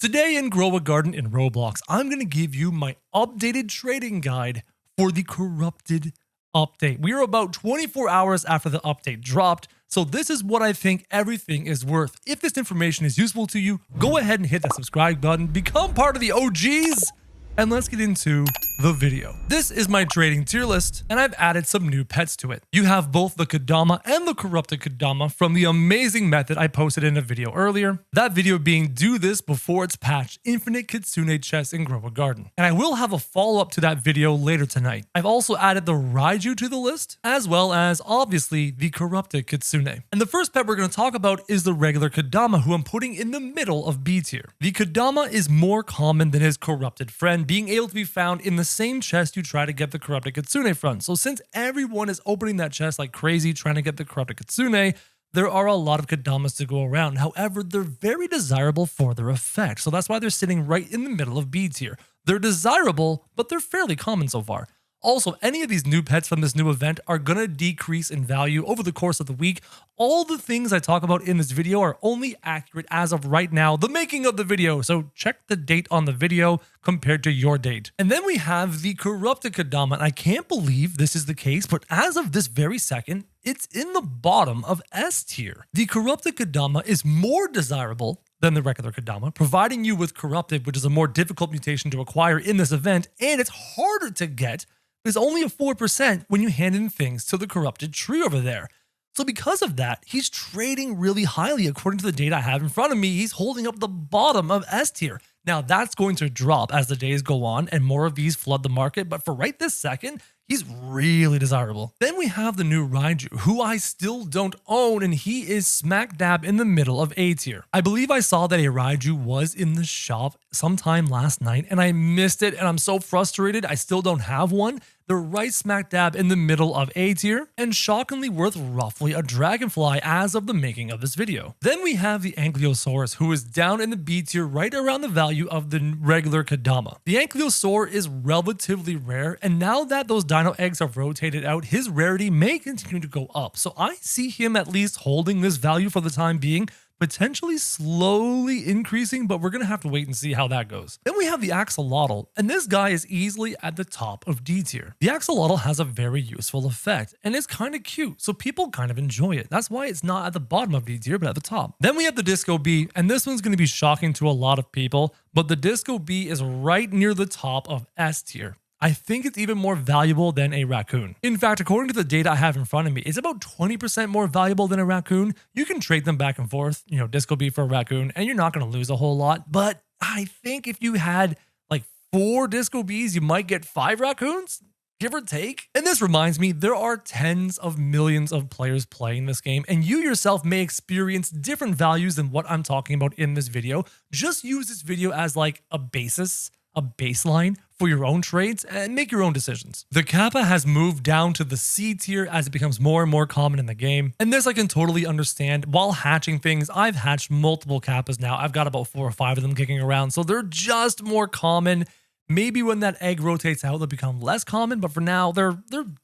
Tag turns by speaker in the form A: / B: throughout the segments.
A: Today in Grow a Garden in Roblox, I'm going to give you my updated trading guide for the corrupted update. We are about 24 hours after the update dropped, so this is what I think everything is worth. If this information is useful to you, go ahead and hit that subscribe button, become part of the OGs, and let's get into the video. This is my trading tier list, and I've added some new pets to it. You have both the Kodama and the corrupted Kodama from the amazing method I posted in a video earlier. That video being do this before it's patched infinite Kitsune chests in Grow a Garden. And I will have a follow-up to that video later tonight. I've also added the Raiju to the list, as well as obviously the corrupted Kitsune. And the first pet we're going to talk about is the regular Kodama, who I'm putting in the middle of B tier. The Kodama is more common than his corrupted friend, being able to be found in the same chest you try to get the corrupted Kitsune from. So since everyone is opening that chest like crazy trying to get the corrupted Kitsune, there are a lot of Kodamas to go around. However, they're very desirable for their effect. So that's why they're sitting right in the middle of B tier. They're desirable, but they're fairly common so far. Also, any of these new pets from this new event are going to decrease in value over the course of the week. All the things I talk about in this video are only accurate as of right now, the making of the video. So check the date on the video compared to your date. And then we have the corrupted Kodama. And I can't believe this is the case, but as of this very second, it's in the bottom of S tier. The corrupted Kodama is more desirable than the regular Kodama, providing you with corrupted, which is a more difficult mutation to acquire in this event, and it's harder to get. There's only a 4% when you hand in things to the corrupted tree over there. So because of that, he's trading really highly. According to the data I have in front of me, he's holding up the bottom of S tier. Now that's going to drop as the days go on and more of these flood the market, but for right this second, he's really desirable. Then we have the new Raiju, who I still don't own, and he is smack dab in the middle of A tier. I believe I saw that a Raiju was in the shop sometime last night, and I missed it, and I'm so frustrated I still don't have one. They're right smack dab in the middle of A tier, and shockingly worth roughly a dragonfly as of the making of this video. Then we have the Ankylosaurus, who is down in the B tier right around the value of the regular Kodama. The Ankylosaur is relatively rare, and now that those dino eggs have rotated out, his rarity may continue to go up. So I see him at least holding this value for the time being, potentially slowly increasing, but we're going to have to wait and see how that goes. Then we have the axolotl, and this guy is easily at the top of D tier. The axolotl has a very useful effect, and it's kind of cute, so people kind of enjoy it. That's why it's not at the bottom of D tier, but at the top. Then we have the Disco Bee, and this one's going to be shocking to a lot of people, but the Disco Bee is right near the top of S tier. I think it's even more valuable than a raccoon. In fact, according to the data I have in front of me, it's about 20% more valuable than a raccoon. You can trade them back and forth, Disco Bee for a raccoon, and you're not going to lose a whole lot. But I think if you had like 4 Disco Bees, you might get 5 raccoons, give or take. And this reminds me, there are tens of millions of players playing this game, and you yourself may experience different values than what I'm talking about in this video. Just use this video as like a baseline for your own trades and make your own decisions. The Kappa has moved down to the C tier as it becomes more and more common in the game. And this I can totally understand. While hatching things, I've hatched multiple Kappas now. I've got about 4 or 5 of them kicking around. So they're just more common. Maybe when that egg rotates out, they'll become less common, but for now, they're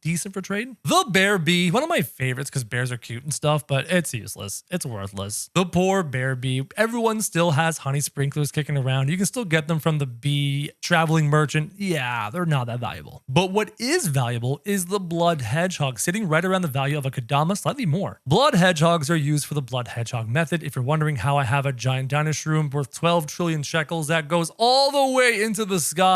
A: decent for trade. The bear bee, one of my favorites because bears are cute and stuff, but it's useless. It's worthless. The poor bear bee. Everyone still has honey sprinklers kicking around. You can still get them from the bee traveling merchant. Yeah, they're not that valuable. But what is valuable is the blood hedgehog, sitting right around the value of a Kodama, slightly more. Blood hedgehogs are used for the blood hedgehog method. If you're wondering how I have a giant dino shroom worth 12 trillion shekels that goes all the way into the sky,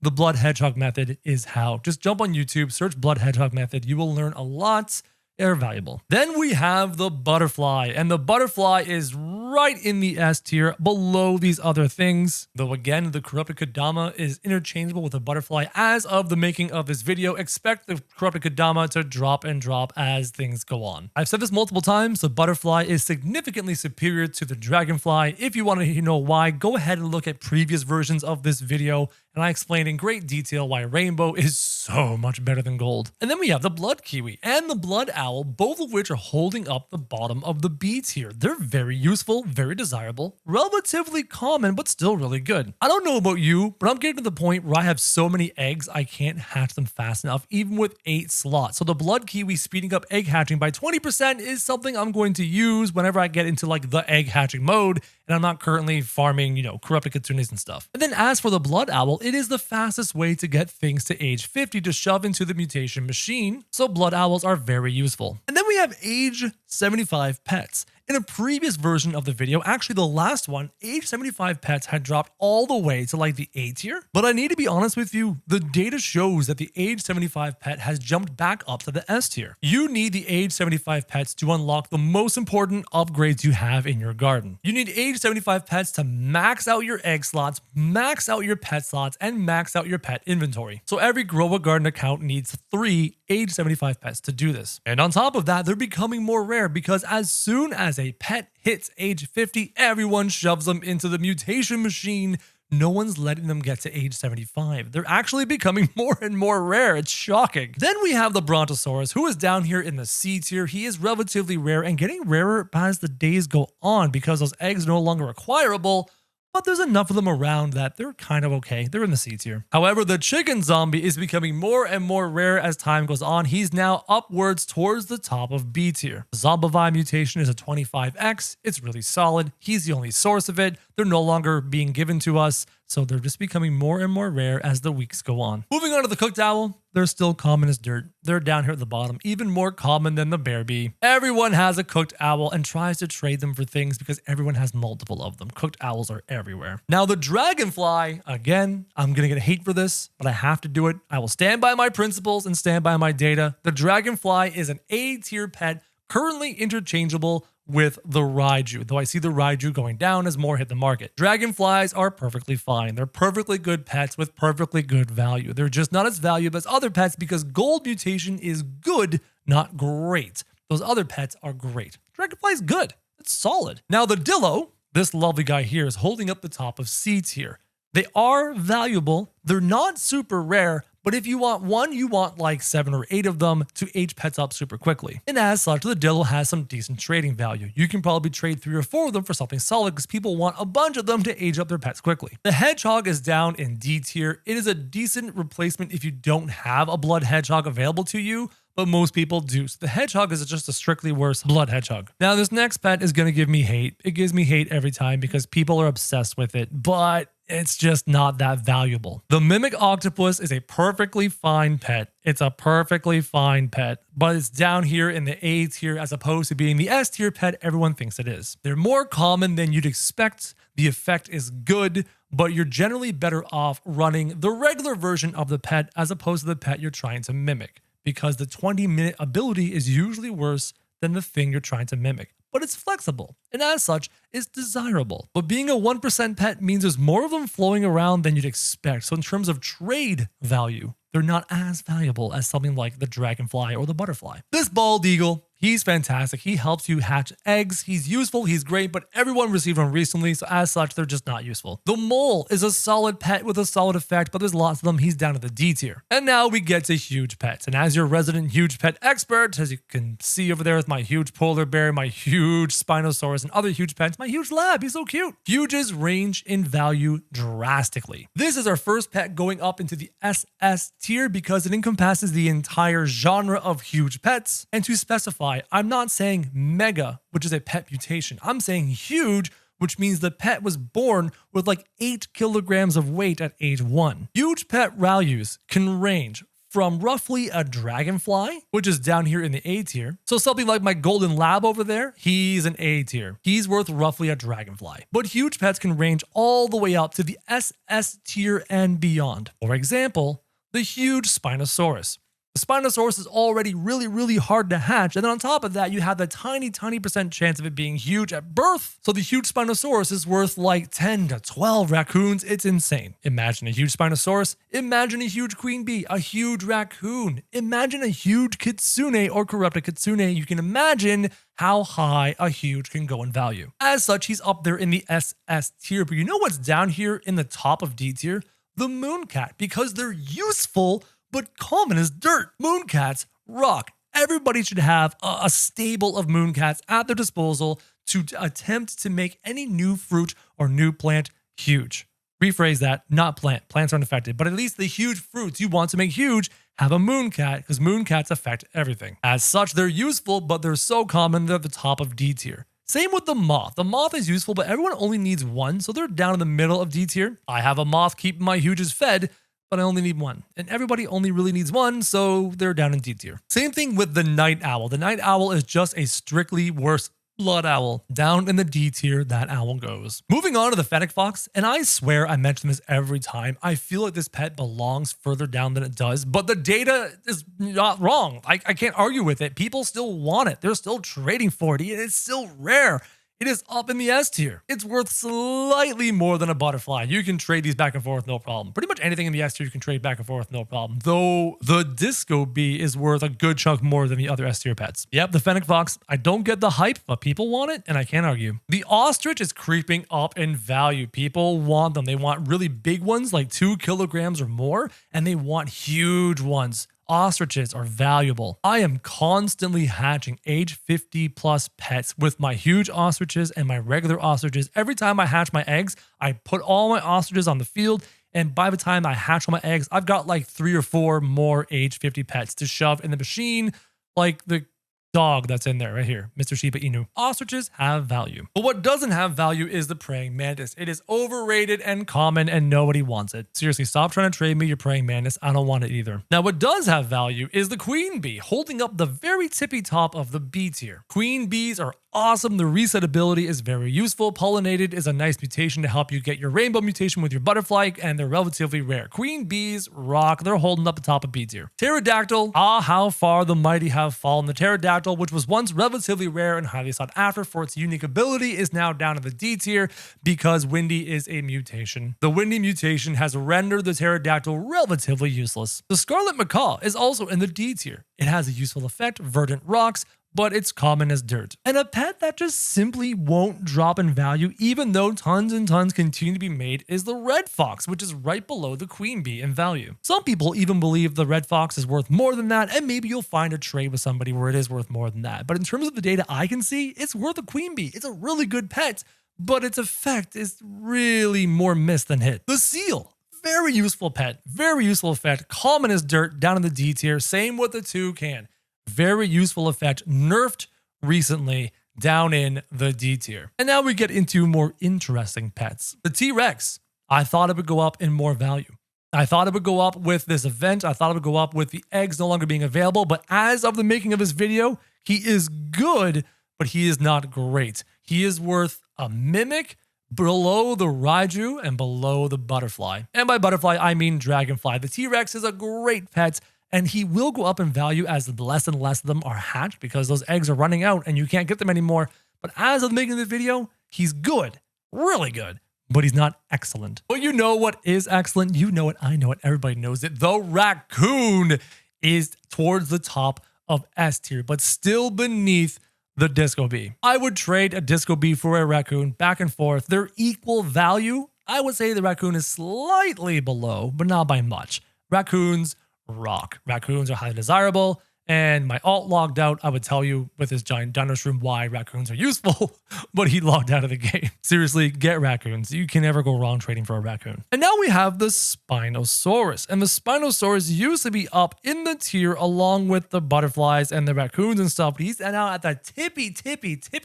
A: the blood hedgehog method is how. Just jump on YouTube, search blood hedgehog method. You will learn a lot. They're valuable. Then we have the butterfly, and the butterfly is right in the S tier below these other things. Though again, the corrupted Kodama is interchangeable with the butterfly as of the making of this video. Expect the corrupted Kodama to drop and drop as things go on. I've said this multiple times, the butterfly is significantly superior to the dragonfly. If you want to know why, go ahead and look at previous versions of this video and I explained in great detail why rainbow is so much better than gold. And then we have the blood kiwi and the blood owl, both of which are holding up the bottom of the B tier. They're very useful, very desirable, relatively common, but still really good. I don't know about you, but I'm getting to the point where I have so many eggs I can't hatch them fast enough, even with 8 slots. So the blood kiwi speeding up egg hatching by 20% is something I'm going to use whenever I get into like the egg hatching mode and I'm not currently farming, corrupted kitsunes and stuff. And then as for the blood owl, it is the fastest way to get things to age 50 to shove into the mutation machine. So blood owls are very useful. And then we have age 75 pets. In a previous version of the video, actually the last one, age 75 pets had dropped all the way to like the A tier. But I need to be honest with you, the data shows that the age 75 pet has jumped back up to the S tier. You need the age 75 pets to unlock the most important upgrades you have in your garden. You need age 75 pets to max out your egg slots, max out your pet slots, and max out your pet inventory. So every Grow a Garden account needs 3 age 75 pets to do this. And on top of that, they're becoming more rare because as soon as a pet hits age 50, everyone shoves them into the mutation machine. No one's letting them get to age 75. They're actually becoming more and more rare. It's shocking. Then we have the Brontosaurus, who is down here in the C tier. He is relatively rare and getting rarer as the days go on because those eggs are no longer acquirable. But there's enough of them around that they're kind of okay. They're in the C tier. However, the chicken zombie is becoming more and more rare as time goes on. He's now upwards towards the top of B tier. The Zombivore mutation is a 25x. It's really solid. He's the only source of it. They're no longer being given to us, so they're just becoming more and more rare as the weeks go on. Moving on to the cooked owl, they're still common as dirt. They're down here at the bottom, even more common than the bear bee. Everyone has a cooked owl and tries to trade them for things because everyone has multiple of them. Cooked owls are everywhere. Now the dragonfly, again, I'm gonna get hate for this, but I have to do it. I will stand by my principles and stand by my data. The dragonfly is an A tier pet, currently interchangeable with the Raiju, though I see the Raiju going down as more hit the market. Dragonflies are perfectly fine. They're perfectly good pets with perfectly good value. They're just not as valuable as other pets because gold mutation is good, not great. Those other pets are great. Dragonfly is good. It's solid. Now the Dillo, this lovely guy here, is holding up the top of C tier. They are valuable. They're not super rare, but if you want one, you want like 7 or 8 of them to age pets up super quickly. And as such, the Dillo has some decent trading value. You can probably trade 3 or 4 of them for something solid because people want a bunch of them to age up their pets quickly. The hedgehog is down in D tier. It is a decent replacement if you don't have a blood hedgehog available to you, but most people do. So the hedgehog is just a strictly worse blood hedgehog. Now this next pet is going to give me hate. It gives me hate every time because people are obsessed with it, but it's just not that valuable. The mimic octopus is a perfectly fine pet. It's a perfectly fine pet, but it's down here in the A tier as opposed to being the S tier pet everyone thinks it is. They're more common than you'd expect. The effect is good, but you're generally better off running the regular version of the pet as opposed to the pet you're trying to mimic, because the 20-minute ability is usually worse than the thing you're trying to mimic. But it's flexible, and as such, it's desirable. But being a 1% pet means there's more of them flowing around than you'd expect. So in terms of trade value, they're not as valuable as something like the dragonfly or the butterfly. This bald eagle, he's fantastic. He helps you hatch eggs. He's useful, he's great, but everyone received one recently, so as such, they're just not useful. The mole is a solid pet with a solid effect, but there's lots of them. He's down at the D tier. And now we get to huge pets. And as your resident huge pet expert, as you can see over there with my huge polar bear, my huge Spinosaurus, and other huge pets, my huge lab, he's so cute. Huges range in value drastically. This is our first pet going up into the SS tier because it encompasses the entire genre of huge pets. And to specify, I'm not saying mega, which is a pet mutation. I'm saying huge, which means the pet was born with like 8 kilograms of weight at age 1. Huge pet values can range from roughly a dragonfly, which is down here in the A tier. So something like my golden lab over there, he's an A tier. He's worth roughly a dragonfly. But huge pets can range all the way up to the SS tier and beyond. For example, the huge Spinosaurus. The Spinosaurus is already really hard to hatch, and then on top of that, you have the tiny percent chance of it being huge at birth. So the huge Spinosaurus is worth like 10 to 12 raccoons. It's insane. Imagine a huge Spinosaurus. Imagine a huge queen bee, a huge raccoon. Imagine a huge kitsune or corrupted kitsune. You can imagine how high a huge can go in value. As such, he's up there in the SS tier, but you know what's down here in the top of D tier? the mooncat, because they're useful but common as dirt. Mooncats rock. Everybody should have a stable of mooncats at their disposal to attempt to make any new fruit or new plant huge. Rephrase that, not plant. Plants aren't affected, but at least the huge fruits you want to make huge have a mooncat, because mooncats affect everything. As such, they're useful, but they're so common they're at the top of D tier. Same with the moth. The moth is useful, but everyone only needs one, so they're down in the middle of D tier. I have a moth keeping my huges fed, but I only need one. And everybody only really needs one, so they're down in D tier. Same thing with the night owl. The night owl is just a strictly worse blood owl. Down in the D tier, that owl goes. Moving on to the fennec fox, and I swear I mention this every time. I feel like this pet belongs further down than it does, but the data is not wrong. I can't argue with it. People still want it. They're still trading for it. It's still rare. It is up in the S tier. It's worth slightly more than a butterfly. You can trade these back and forth, no problem. Pretty much anything in the S tier you can trade back and forth, no problem. Though the disco bee is worth a good chunk more than the other S tier pets. Yep, the fennec fox, I don't get the hype, but people want it, and I can't argue. The ostrich is creeping up in value. People want them. They want really big ones, like 2 kilograms or more, and they want huge ones. Ostriches are valuable. I am constantly hatching age 50 plus pets with my huge ostriches and my regular ostriches. Every time I hatch my eggs, I put all my ostriches on the field, and by the time I hatch all my eggs, I've got like 3 or 4 more age 50 pets to shove in the machine, like the dog that's in there right here, Mr. Shiba Inu. Ostriches have value. But what doesn't have value is the praying mantis. It is overrated and common, and nobody wants it. Seriously, stop trying to trade me your praying mantis. I don't want it either. Now, what does have value is the queen bee, holding up the very tippy top of the B tier. Queen bees are awesome. The reset ability is very useful. Pollinated is a nice mutation to help you get your rainbow mutation with your butterfly, and they're relatively rare. Queen bees rock. They're holding up the top of B tier. Pterodactyl, how far the mighty have fallen. The pterodactyl, which was once relatively rare and highly sought after for its unique ability, is now down in the D tier because Windy is a mutation. The Windy mutation has rendered the pterodactyl relatively useless. The scarlet macaw is also in the D tier. It has a useful effect, verdant rocks, but it's common as dirt. And a pet that just simply won't drop in value even though tons and tons continue to be made is the red fox, which is right below the queen bee in value. Some people even believe the red fox is worth more than that, and maybe you'll find a trade with somebody where it is worth more than that. But in terms of the data I can see, it's worth a queen bee. It's a really good pet, but its effect is really more miss than hit. The seal. Very useful pet, very useful effect, common as dirt, down in the D tier. Same with the toucan. Very useful effect, nerfed recently, down in the D tier. And now we get into more interesting pets. The T-Rex, I thought it would go up in more value. I thought it would go up with this event. I thought it would go up with the eggs no longer being available. But as of the making of this video, he is good, but he is not great. He is worth a mimic, below the Raiju, and below the butterfly. And by butterfly, I mean dragonfly. The T-Rex is a great pet, and he will go up in value as less and less of them are hatched because those eggs are running out and you can't get them anymore. But as of making this video, he's good, really good, but he's not excellent. But you know what is excellent? You know it, I know it, everybody knows it. The raccoon is towards the top of S tier, but still beneath the disco bee. I would trade a disco bee for a raccoon back and forth. They're equal value. I would say the raccoon is slightly below, but not by much. Raccoons rock. Raccoons are highly desirable, and my alt logged out. I would tell you with his giant dino shroom why raccoons are useful, but he logged out of the game. Seriously, get raccoons. You can never go wrong trading for a raccoon. And now we have the Spinosaurus, and the Spinosaurus used to be up in the tier along with the butterflies and the raccoons and stuff, but he's now at the tippy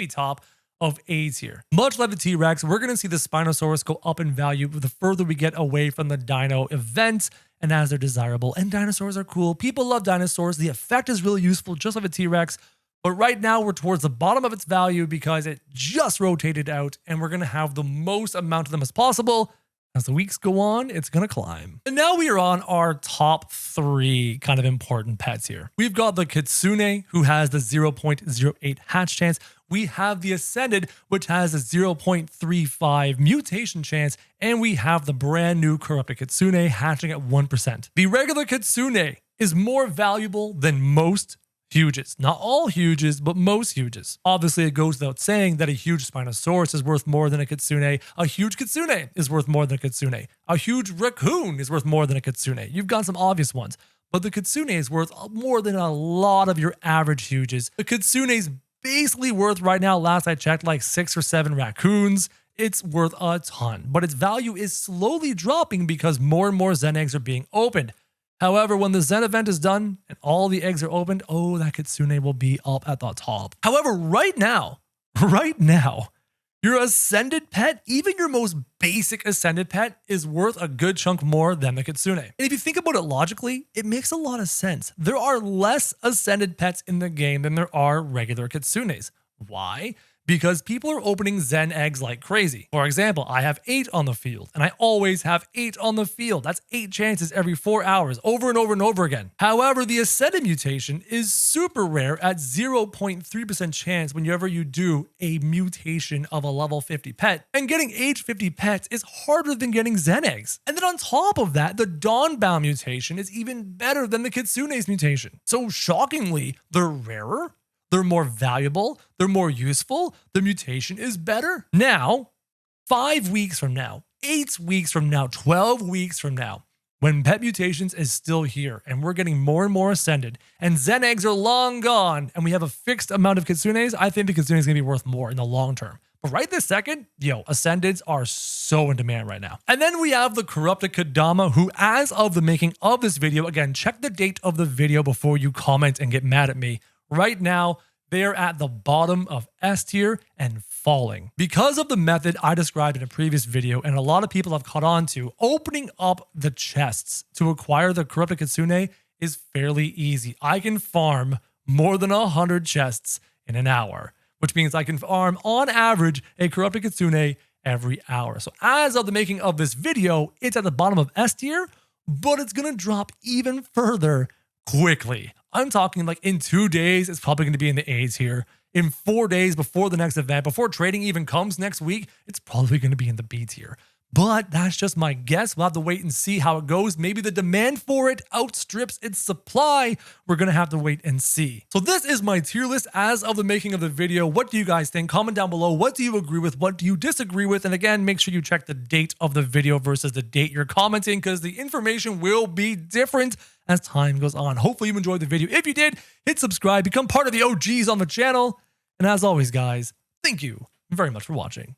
A: top of A tier. Much like the T-Rex, we're going to see the Spinosaurus go up in value the further we get away from the dino event, and as they're desirable. And dinosaurs are cool. People love dinosaurs. The effect is really useful, just like a T-Rex. But right now, we're towards the bottom of its value because it just rotated out, and we're going to have the most amount of them as possible. As the weeks go on, it's going to climb. And now we are on our top 3 kind of important pets here. We've got the Kitsune, who has the 0.08 hatch chance. We have the Ascended, which has a 0.35 mutation chance. And we have the brand new Corrupted Kitsune hatching at 1%. The regular Kitsune is more valuable than most huges. Not all huges, but most huges. Obviously, it goes without saying that a huge Spinosaurus is worth more than a kitsune. A huge kitsune is worth more than a kitsune. A huge raccoon is worth more than a kitsune. You've got some obvious ones, but the kitsune is worth more than a lot of your average huges. The kitsune is basically worth right now, last I checked, like 6 or 7 raccoons. It's worth a ton, but its value is slowly dropping because more and more Zen eggs are being opened. However, when the Zen event is done and all the eggs are opened, oh, that kitsune will be up at the top. However, right now, your ascended pet, even your most basic ascended pet, is worth a good chunk more than the kitsune. And if you think about it logically, it makes a lot of sense. There are less ascended pets in the game than there are regular kitsunes. Why? Because people are opening Zen eggs like crazy. For example, I have 8 on the field, and I always have 8 on the field. That's 8 chances every 4 hours, over and over and over again. However, the ascended mutation is super rare at 0.3% chance whenever you do a mutation of a level 50 pet. And getting age 50 pets is harder than getting Zen eggs. And then on top of that, the Dawnbound mutation is even better than the Kitsune's mutation. So shockingly, they're rarer, they're more valuable, they're more useful, the mutation is better. Now, 5 weeks from now, 8 weeks from now, 12 weeks from now, when pet mutations is still here and we're getting more and more ascended and Zen eggs are long gone and we have a fixed amount of kitsunes, I think the kitsune is going to be worth more in the long term. But right this second, ascendeds are so in demand right now. And then we have the corrupted Kadama, who as of the making of this video, again, check the date of the video before you comment and get mad at me. Right now, they're at the bottom of S tier and falling. Because of the method I described in a previous video, and a lot of people have caught on to, opening up the chests to acquire the corrupted kitsune is fairly easy. I can farm more than 100 chests in an hour, which means I can farm on average a corrupted kitsune every hour. So as of the making of this video, it's at the bottom of S tier, but it's gonna drop even further quickly. I'm talking like in 2 days, it's probably going to be in the A's here. In 4 days before the next event, before trading even comes next week, it's probably going to be in the B tier. But that's just my guess. We'll have to wait and see how it goes. Maybe the demand for it outstrips its supply. We're going to have to wait and see. So this is my tier list as of the making of the video. What do you guys think? Comment down below. What do you agree with? What do you disagree with? And again, make sure you check the date of the video versus the date you're commenting, because the information will be different as time goes on. Hopefully you enjoyed the video. If you did, hit subscribe, become part of the OGs on the channel. And as always, guys, thank you very much for watching.